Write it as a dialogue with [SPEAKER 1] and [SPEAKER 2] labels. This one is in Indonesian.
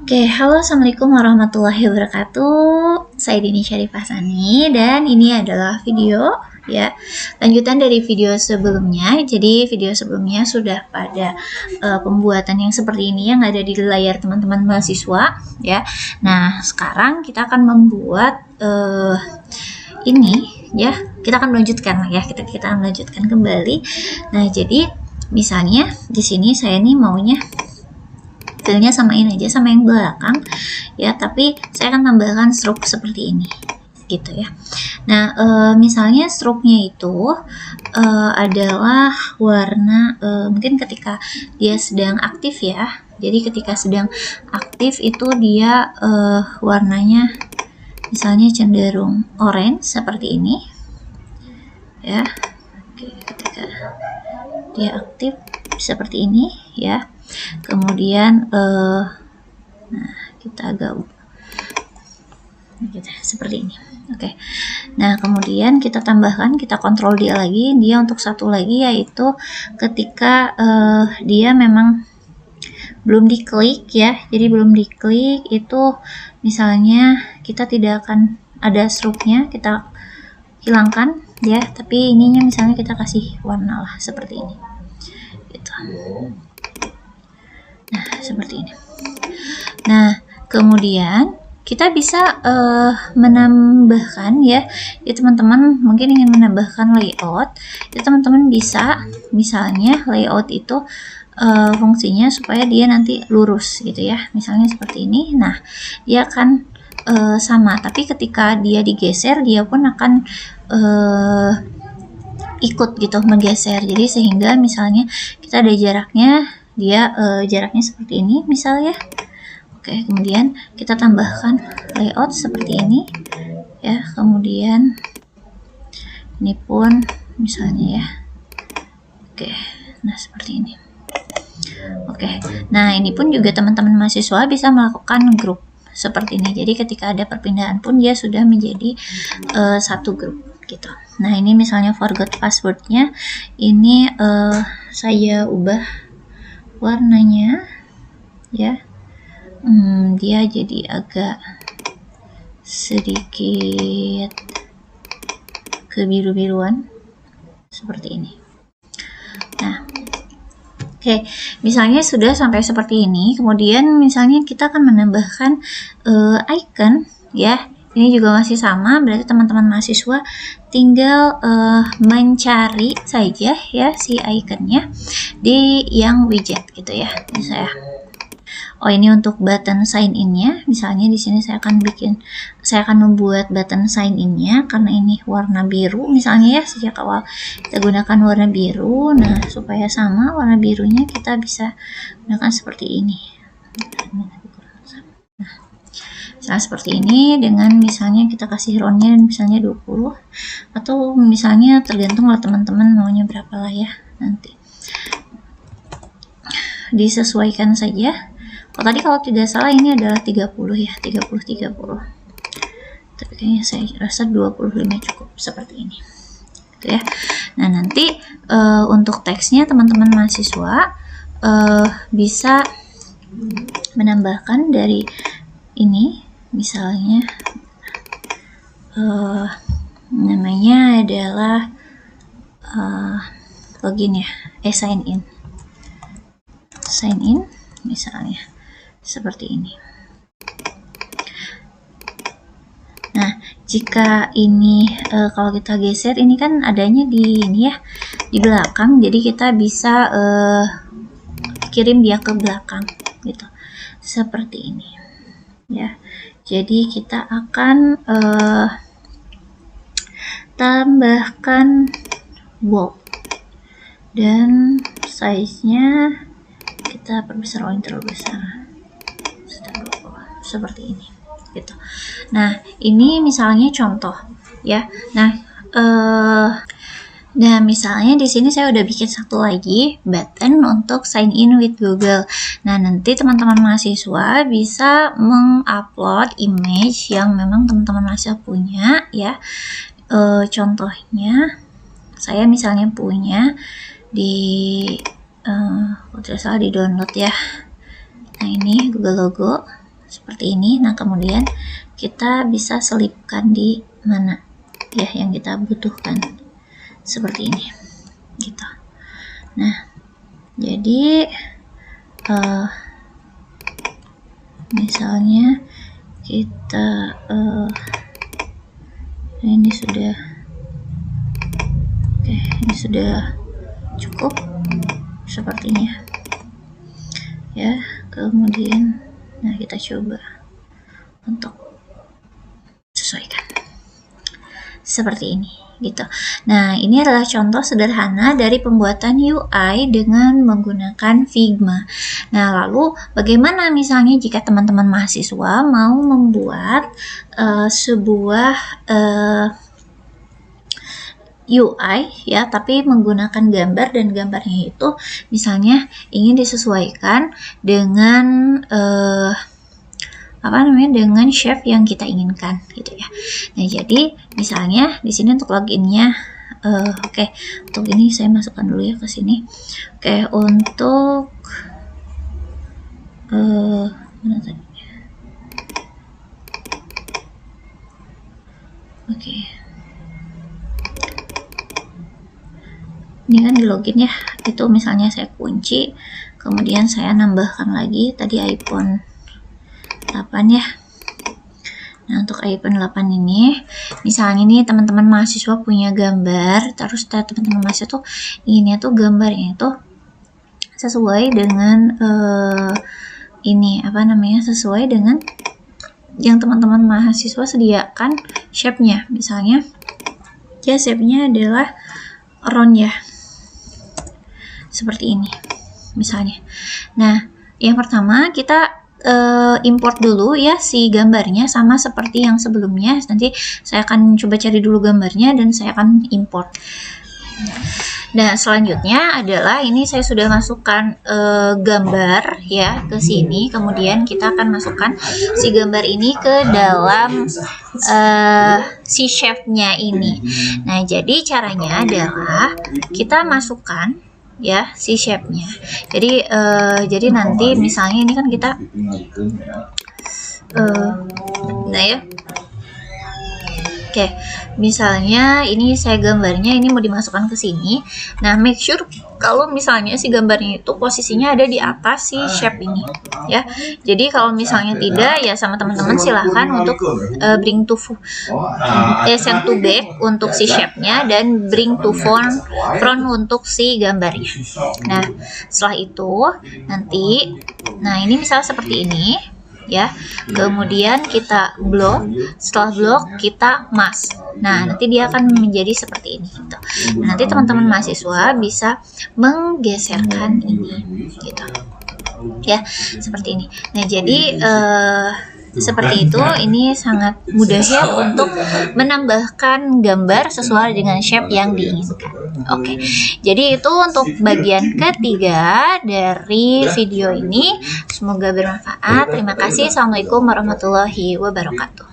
[SPEAKER 1] Oke, halo assalamualaikum warahmatullahi wabarakatuh. Saya Dini Syarifah Sani dan ini adalah video ya lanjutan dari video sebelumnya. Jadi video sebelumnya sudah pada pembuatan yang seperti ini yang ada di layar teman-teman mahasiswa ya. Nah sekarang kita akan membuat ini ya. Kita akan melanjutkan ya. Kita akan melanjutkan kembali. Nah jadi misalnya di sini saya nih maunya filenya samain aja sama yang belakang ya, tapi saya akan tambahkan stroke seperti ini gitu ya. Nah misalnya stroke-nya itu adalah warna mungkin ketika dia sedang aktif ya, jadi ketika sedang aktif itu dia warnanya misalnya cenderung orange seperti ini ya. Oke, ketika dia aktif seperti ini ya. Kemudian nah kita agak gitu, seperti ini. Oke. Nah kemudian kita tambahkan, kita kontrol dia lagi, dia untuk satu lagi yaitu ketika dia memang belum diklik ya, jadi belum diklik itu misalnya kita tidak akan ada stroke-nya, kita hilangkan ya, tapi ininya misalnya kita kasih warna lah seperti ini gitu. Nah seperti ini. Nah kemudian kita bisa menambahkan ya teman-teman mungkin ingin menambahkan layout ya, teman-teman bisa misalnya layout itu fungsinya supaya dia nanti lurus gitu ya, misalnya seperti ini. Nah dia akan sama, tapi ketika dia digeser dia pun akan ikut gitu menggeser, jadi sehingga misalnya kita ada jaraknya, dia jaraknya seperti ini misalnya. Oke, kemudian kita tambahkan layout seperti ini ya, kemudian ini pun misalnya ya. Oke, nah seperti ini. Oke, nah ini pun juga teman-teman mahasiswa bisa melakukan grup seperti ini, jadi ketika ada perpindahan pun dia sudah menjadi satu grup gitu. Nah ini misalnya forgot passwordnya, ini saya ubah warnanya ya, dia jadi agak sedikit kebiru-biruan seperti ini. Nah oke, misalnya sudah sampai seperti ini, kemudian misalnya kita akan menambahkan icon ya. Ini juga masih sama, berarti teman-teman mahasiswa tinggal mencari saja ya si iconnya di yang widget gitu ya. Ini ini untuk button sign in-nya. Misalnya di sini saya akan membuat button sign in-nya karena ini warna biru misalnya ya, sejak awal kita gunakan warna biru. Nah, supaya sama warna birunya kita bisa gunakan seperti ini. Nah, misalnya seperti ini, dengan misalnya kita kasih roundnya misalnya 20, atau misalnya tergantung lah teman-teman maunya berapa lah ya, nanti disesuaikan saja. Kalau tidak salah ini adalah 30 ya, 30. Tapi kayaknya saya rasa 25 cukup seperti ini. Gitu ya. Nah, nanti untuk teksnya teman-teman mahasiswa bisa menambahkan dari ini, misalnya namanya adalah login ya, sign in misalnya seperti ini. Nah, jika ini kalau kita geser, ini kan adanya di ini ya, di belakang, jadi kita bisa kirim dia ke belakang gitu, seperti ini ya. Jadi kita akan tambahkan bold dan size-nya kita perbesar, yang terlalu besar seperti ini gitu. Nah ini misalnya contoh ya. Nah misalnya di sini saya udah bikin satu lagi button untuk sign in with Google. Nah nanti teman-teman mahasiswa bisa mengupload image yang memang teman-teman mahasiswa punya ya. Contohnya saya misalnya punya di kalau tidak salah di download ya. Nah ini Google logo seperti ini. Nah, kemudian kita bisa selipkan di mana ya yang kita butuhkan, seperti ini gitu. Nah, jadi misalnya kita ini sudah oke, ini sudah cukup sepertinya ya. Kemudian nah, kita coba untuk sesuaikan seperti ini gitu. Nah, ini adalah contoh sederhana dari pembuatan UI dengan menggunakan Figma. Nah, lalu bagaimana misalnya jika teman-teman mahasiswa mau membuat sebuah UI ya, tapi menggunakan gambar, dan gambarnya itu misalnya ingin disesuaikan dengan dengan shape yang kita inginkan gitu ya. Nah, jadi misalnya di sini untuk loginnya oke, untuk ini saya masukkan dulu ya ke sini. Oke, untuk mana tadi? Oke. Ini kan di login ya, itu misalnya saya kunci, kemudian saya nambahkan lagi tadi iPhone 8 ya. Nah, untuk iPhone 8 ini misalnya nih teman-teman mahasiswa punya gambar, terus teman-teman mahasiswa tuh ini tuh gambarnya itu sesuai dengan sesuai dengan yang teman-teman mahasiswa sediakan shape-nya. Misalnya ya shape-nya adalah round ya, seperti ini misalnya. Nah, yang pertama kita import dulu ya si gambarnya, sama seperti yang sebelumnya. Nanti saya akan coba cari dulu gambarnya dan saya akan import. Nah, selanjutnya adalah ini saya sudah masukkan gambar ya ke sini. Kemudian kita akan masukkan si gambar ini ke dalam si shape-nya ini. Nah, jadi caranya adalah kita masukkan ya si shape-nya. Jadi nanti misalnya ini kan kita nah ya. Oke, misalnya ini saya gambarnya ini mau dimasukkan ke sini. Nah, make sure kalau misalnya si gambarnya itu posisinya ada di atas si shape ini ya. Jadi kalau misalnya tidak ya sama teman-teman silahkan untuk bring to send to back untuk si shape-nya dan bring to front untuk si gambarnya. Nah, setelah itu nanti ini misalnya seperti ini ya, kemudian kita blok, setelah blok kita mask. Nah, nanti dia akan menjadi seperti ini gitu. Nanti teman-teman mahasiswa bisa menggeserkan ini gitu ya, seperti ini. Nah, jadi seperti itu, ini sangat mudah ya untuk menambahkan gambar sesuai dengan shape yang diinginkan. Oke, jadi itu untuk bagian ketiga dari video ini. Semoga bermanfaat. Terima kasih. Assalamualaikum warahmatullahi wabarakatuh.